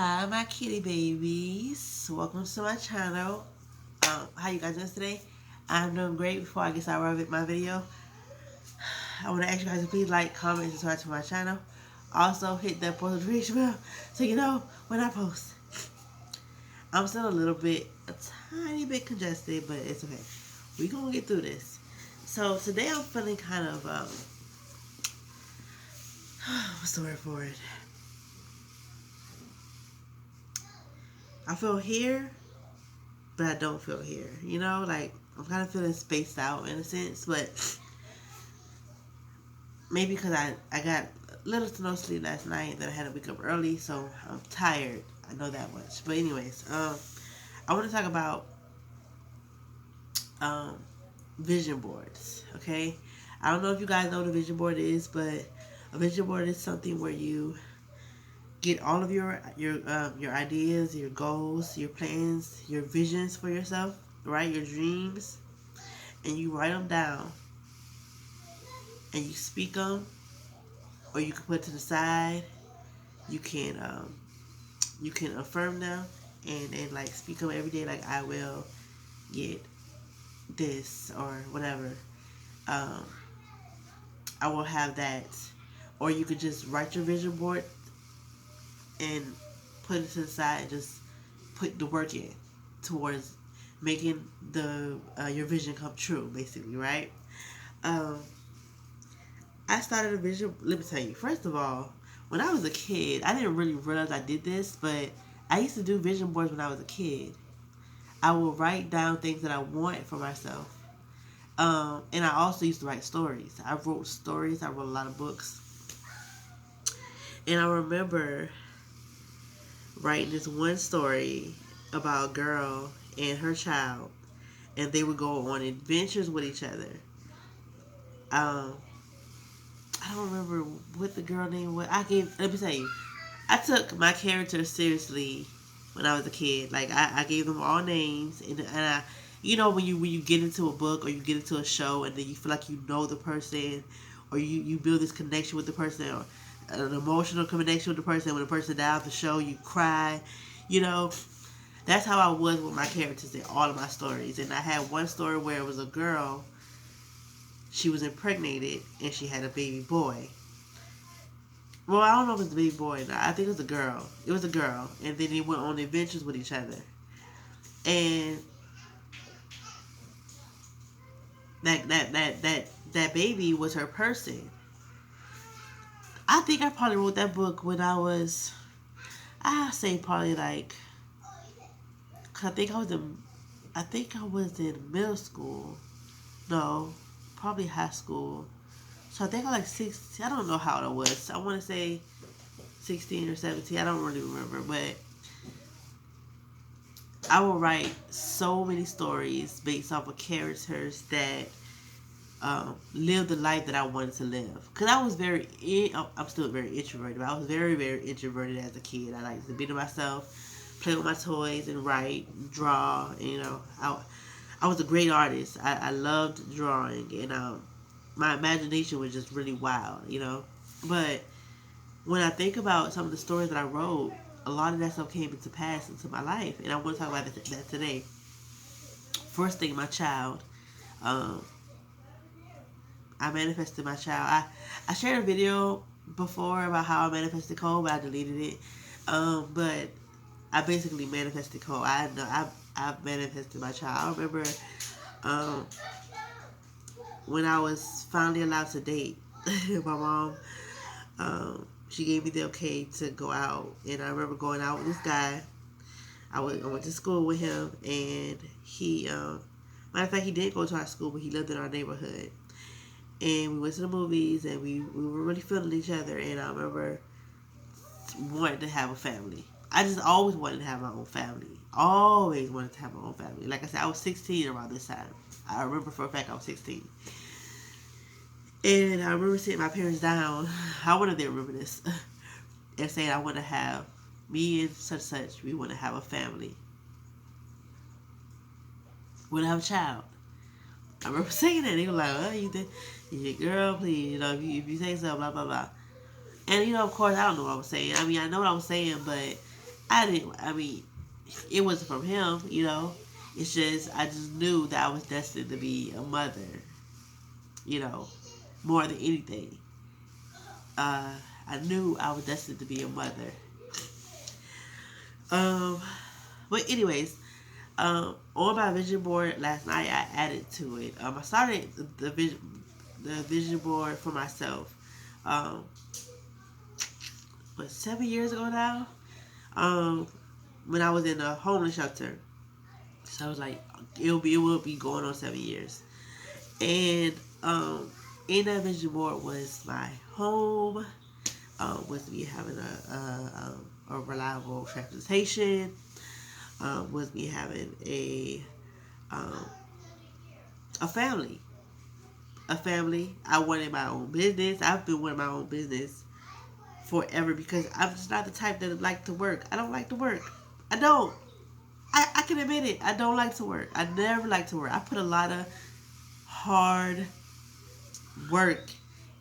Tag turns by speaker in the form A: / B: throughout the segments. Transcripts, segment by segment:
A: Hi, my kitty babies. Welcome to my channel. How you guys doing today? I'm doing great. Before I get started with my video, I want to ask you guys to please like, comment, and subscribe to my channel. Also, hit that post notification bell so you know when I post. I'm still a tiny bit congested, but it's okay. We're going to get through this. So, today I'm feeling kind of, what's the word for it? I feel here, but I don't feel here. You know, like I'm kind of feeling spaced out in a sense, but maybe because I got little to no sleep last night, then I had to wake up early, so I'm tired. I know that much. But anyways, I want to talk about um, vision boards. Okay, I don't know if you guys know what a vision board is, but a vision board is something where you get all of your ideas, your goals, your plans, your visions for yourself, right? Your dreams, and you write them down and you speak them, or you can put to the side. You can you can affirm them and like speak them every day. Like I will get this or whatever. Um, I will have that. Or you could just write your vision board and put it to the side and just put the work in towards making the your vision come true, basically, right? Um, I started a vision. Let me tell you. First of all, when I was a kid, I didn't really realize I did this, but I used to do vision boards when I was a kid. I would write down things that I want for myself. And I also used to write stories. I wrote stories. I wrote a lot of books. And I remember writing this one story about a girl and her child, and they would go on adventures with each other. Um, I don't remember what the girl name was. Let me tell you, I took my characters seriously when I was a kid. Like I gave them all names, and I, you know, when you get into a book or you get into a show, and then you feel like you know the person, or you build this connection with the person, or an emotional connection with the person. When the person dies, the show you cry, you know. That's how I was with my characters in all of my stories. And I had one story where it was a girl. She was impregnated and she had a baby boy. Well, I don't know if it's a baby boy or not. I think it was a girl. It was a girl. And then they went on adventures with each other. And that baby was her person. I think I probably wrote that book when I say probably like, cause I think I was in middle school. No, probably high school. So I think I like 6. I don't know how old I was. I want to say 16 or 17. I don't really remember, but I will write so many stories based off of characters that live the life that I wanted to live. Cause I was I'm still very introverted, but I was very, very introverted as a kid. I liked to be to myself, play with my toys, and write, draw. And, you know, I was a great artist. I loved drawing, and my imagination was just really wild, you know. But when I think about some of the stories that I wrote, a lot of that stuff came into pass into my life, and I want to talk about that today. First thing, my child. Um, I manifested my child. I shared a video before about how I manifested Cole, but I deleted it. But I basically manifested Cole. I know I've manifested my child. I remember um, when I was finally allowed to date, my mom, she gave me the okay to go out, and I remember going out with this guy. I went to school with him, and he, matter of fact, he didn't go to our school, but he lived in our neighborhood. And we went to the movies, and we were really feeling each other. And I remember wanting to have a family. I just always wanted to have my own family. Always wanted to have my own family. Like I said, I was 16 around this time. I remember for a fact I was 16. And I remember sitting my parents down. I wonder if they remember this. And saying, I want to have me and such. We want to have a family. We want to have a child. I remember saying that. They were like, oh, you think, girl, please, you know, if you say so, blah, blah, blah. And, you know, of course, I don't know what I was saying. I mean, I know what I was saying, but I mean, it wasn't from him, you know. It's just, I just knew that I was destined to be a mother, you know, more than anything. Uh, I knew I was destined to be a mother. Um, but anyways, on my vision board last night, I added to it. I started the vision board for myself. Um, 7 years ago now. Um, when I was in a homeless shelter. So I was like, it will be going on 7 years. And in that vision board was my home, was me having a reliable transportation, was me having um, a family. A family. I wanted my own business. I've been wanting my own business forever because I'm just not the type that like to work. I don't like to work. I don't. I can admit it. I don't like to work. I never like to work. I put a lot of hard work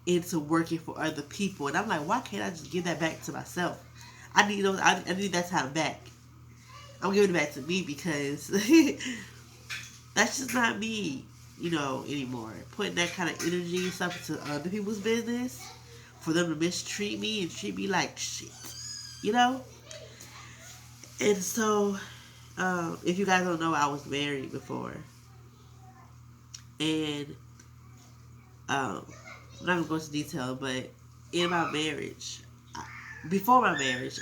A: into working for other people, and I'm like, why can't I just give that back to myself? I need those. I need that time back. I'm giving it back to me because that's just not me, you know, anymore. Putting that kind of energy and stuff into other people's business for them to mistreat me and treat me like shit, you know. And so, if you guys don't know, I was married before, and I'm not gonna go into detail, but in my marriage, before my marriage,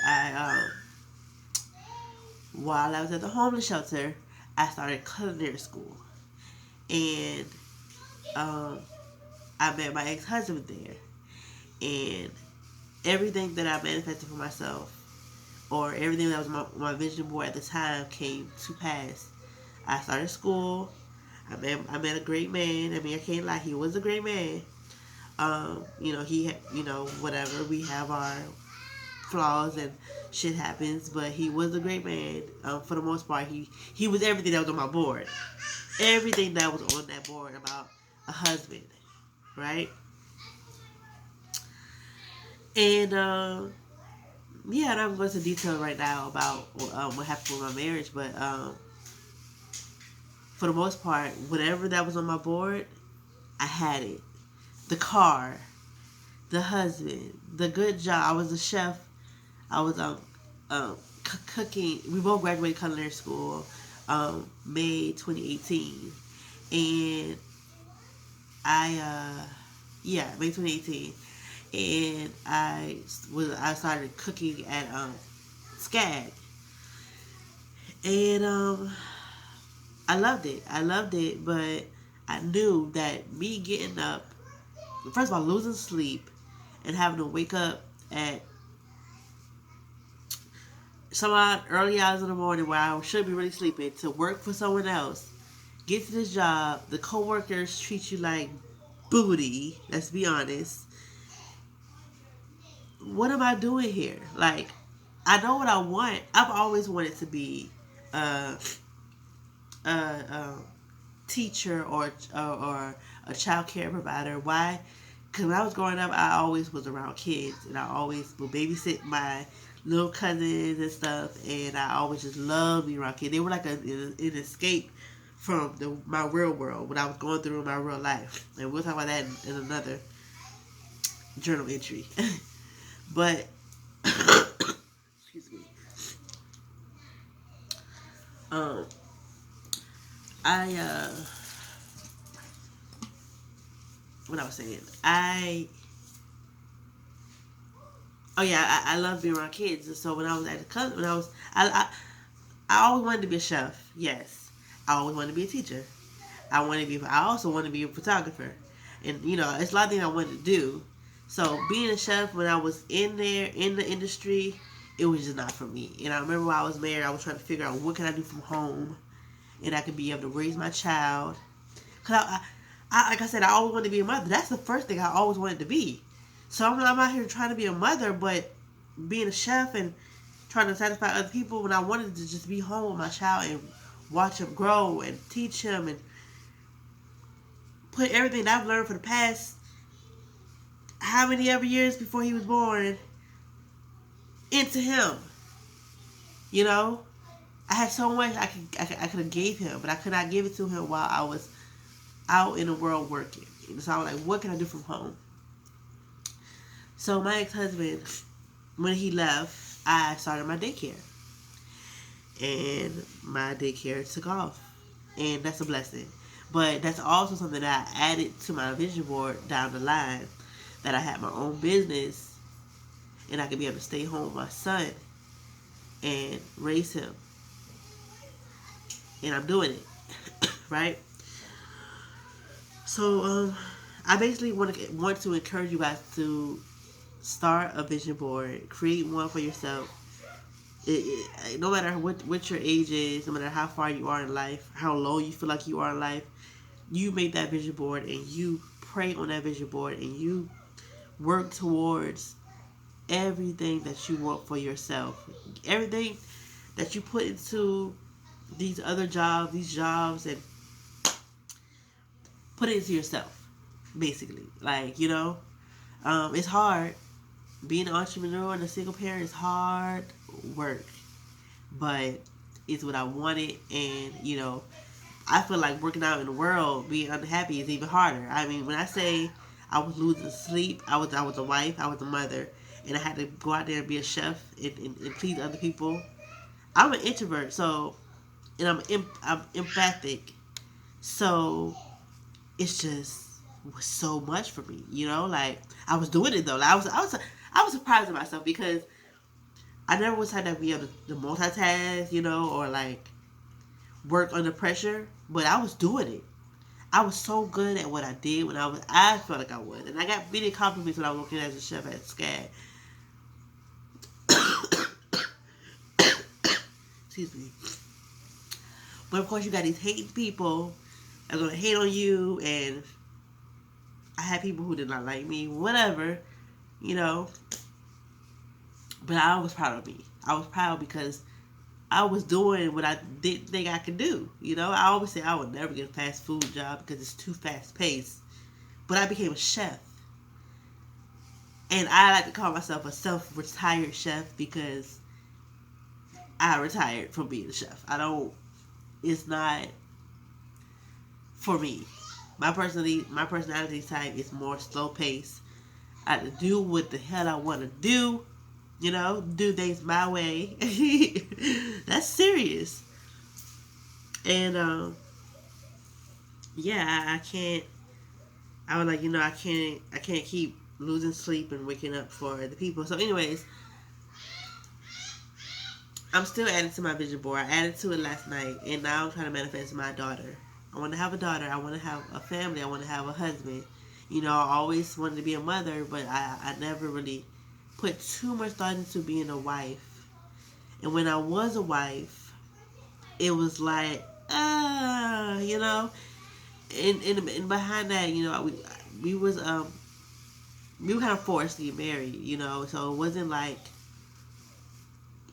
A: while I was at the homeless shelter, I started culinary school, and um, I met my ex-husband there, and everything that I manifested for myself, or everything that was my vision board at the time, came to pass. I started school. I met a great man. I mean, I can't lie, he was a great man. You know, you know, whatever. We have our flaws and shit happens, but he was a great man. For the most part, he was everything that was on my board. Everything that was on that board about a husband, right? And yeah, I'm not going into detail right now about what happened with my marriage, but for the most part, whatever that was on my board, I had it. The car, the husband, the good job. I was a chef. I was cooking. We both graduated culinary school, May 2018, and yeah, May 2018, and I started cooking at SCAG, and I loved it. I loved it, but I knew that me getting up, first of all, losing sleep, and having to wake up at some early hours in the morning where I should be really sleeping to work for someone else, get to this job, the coworkers treat you like booty. Let's be honest. What am I doing here? Like, I know what I want. I've always wanted to be a, a teacher or a child care provider. Why? Because when I was growing up, I always was around kids, and I always would babysit my little cousins and stuff, and I always just loved being around kids. They were like an escape from my real world, what I was going through in my real life. And we'll talk about that in another journal entry. But, excuse me. Um, I, what I was saying, oh yeah, I love being around kids. And so when I was at the cousin, I always wanted to be a chef. Yes, I always wanted to be a teacher. I also wanted to be a photographer, and you know, it's a lot of things I wanted to do. So being a chef when I was in there in the industry, it was just not for me. And I remember when I was married, I was trying to figure out what can I do from home, and I could be able to raise my child. Cause like I said, I always wanted to be a mother. That's the first thing I always wanted to be. So I'm out here trying to be a mother, but being a chef and trying to satisfy other people when I wanted to just be home with my child and watch him grow and teach him and put everything that I've learned for the past how many ever years before he was born into him. You know, I had so much I could have gave him, but I could not give it to him while I was out in the world working. And so I was like, what can I do from home? So my ex-husband, when he left, I started my daycare. And my daycare took off. And that's a blessing. But that's also something that I added to my vision board down the line. That I had my own business and I could be able to stay home with my son and raise him. And I'm doing it. Right? So I basically want to encourage you guys to start a vision board, create one for yourself. No matter what your age is, no matter how far you are in life, how low you feel like you are in life, you make that vision board and you pray on that vision board and you work towards everything that you want for yourself. Everything that you put into these other jobs, and put it into yourself, basically. Like, it's hard. Being an entrepreneur and a single parent is hard work, but it's what I wanted. And I feel like working out in the world, being unhappy is even harder. I mean, when I say I was losing sleep, I was a wife, I was a mother, and I had to go out there and be a chef and please other people. I'm an introvert, so and I'm empathic, so it's just was so much for me. Like I was doing it though. Like, I was surprised at myself because I never was had to be able to multitask, or like work under pressure. But I was doing it. I was so good at what I did when I felt like I was. And I got many compliments when I was working as a chef at SCAD. Excuse me. But of course you got these hating people that are going to hate on you. And I had people who did not like me. Whatever. But I was proud of me. I was proud because I was doing what I didn't think I could do. I always say I would never get a fast food job because it's too fast paced. But I became a chef. And I like to call myself a self-retired chef because I retired from being a chef. It's not for me. My personality type is more slow paced. I like to do what the hell I want to do. Do things my way. That's serious. And yeah, I can't. I was like, I can't keep losing sleep and waking up for the people. So, anyways, I'm still adding to my vision board. I added to it last night, and now I'm trying to manifest my daughter. I want to have a daughter. I want to have a family. I want to have a husband. I always wanted to be a mother, but I never really put too much thought into being a wife. And when I was a wife, it was like, and behind that, we were kind of forced to get married, so it wasn't like,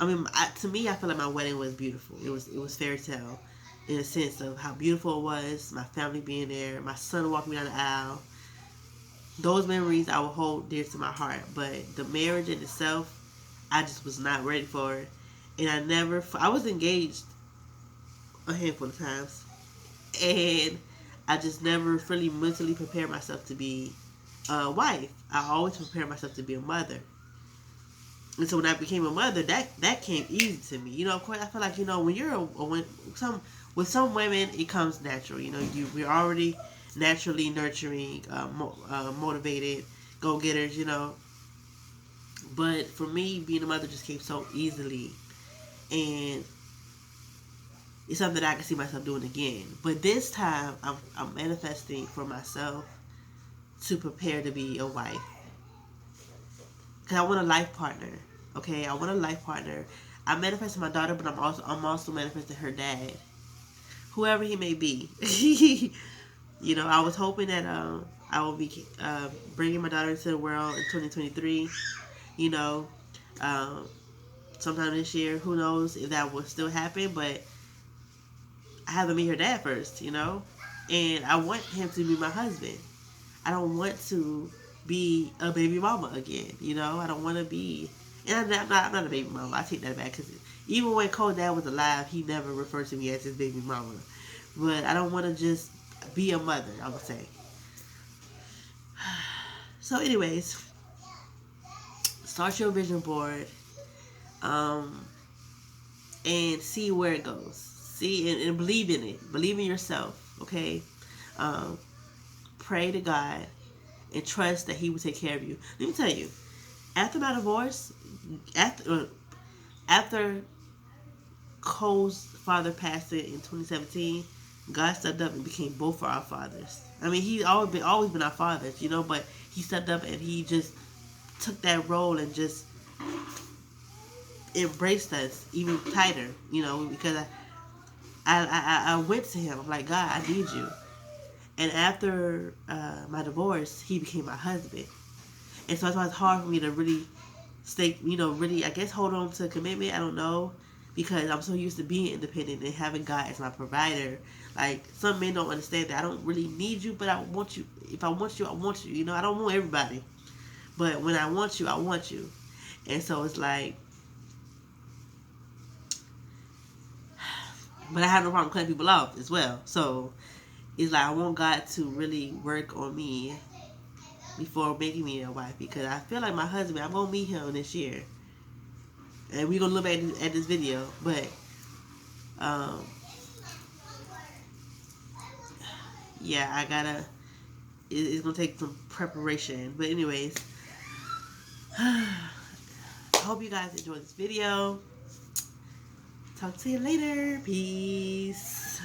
A: to me, I feel like my wedding was beautiful. It was fairy tale in a sense of how beautiful it was, my family being there, my son walking me down the aisle. Those memories I will hold dear to my heart, but the marriage in itself, I just was not ready for it. And I was engaged a handful of times, and I just never really mentally prepared myself to be a wife. I always prepared myself to be a mother. And so when I became a mother, that came easy to me. Of course, I feel like, when you're with some women, it comes natural. We're already naturally nurturing, motivated, go-getters, But for me, being a mother just came so easily. And it's something that I can see myself doing again. But this time, I'm manifesting for myself to prepare to be a wife. Because I want a life partner. Okay, I want a life partner. I manifested my daughter, but I'm also manifesting her dad. Whoever he may be. I was hoping that I will be bringing my daughter into the world in 2023. Sometime this year. Who knows if that will still happen, but I have to meet her dad first, And I want him to be my husband. I don't want to be a baby mama again, I don't want to be And I'm not a baby mama. I take that back because even when Cole Dad was alive, he never referred to me as his baby mama. But I don't want to just be a mother, I would say. So, anyways, start your vision board, um, and see where it goes. See and believe in it. Believe in yourself. Okay. Um, pray to God and trust that He will take care of you. Let me tell you, after my divorce, after Cole's father passed it in 2017, God stepped up and became both of our fathers. I mean, He's always been our fathers, you know, but He stepped up and He just took that role and just embraced us even tighter, you know, because I went to Him. I'm like, God, I need you. And after my divorce, He became my husband. And so that's why it's hard for me to really stay, you know, really, I guess, hold on to commitment. I don't know. Because I'm so used to being independent and having God as my provider. Like, some men don't understand that I don't really need you, but I want you. If I want you, I want you. You know, I don't want everybody. But when I want you, I want you. And so it's like, but I have no problem cutting people off as well. So it's like I want God to really work on me before making me a wife, because I feel like my husband, I'm gonna meet him this year, and we're gonna look at this video. But um, yeah, I gotta. It's gonna take some preparation. But anyways, I hope you guys enjoyed this video. Talk to you later. Peace.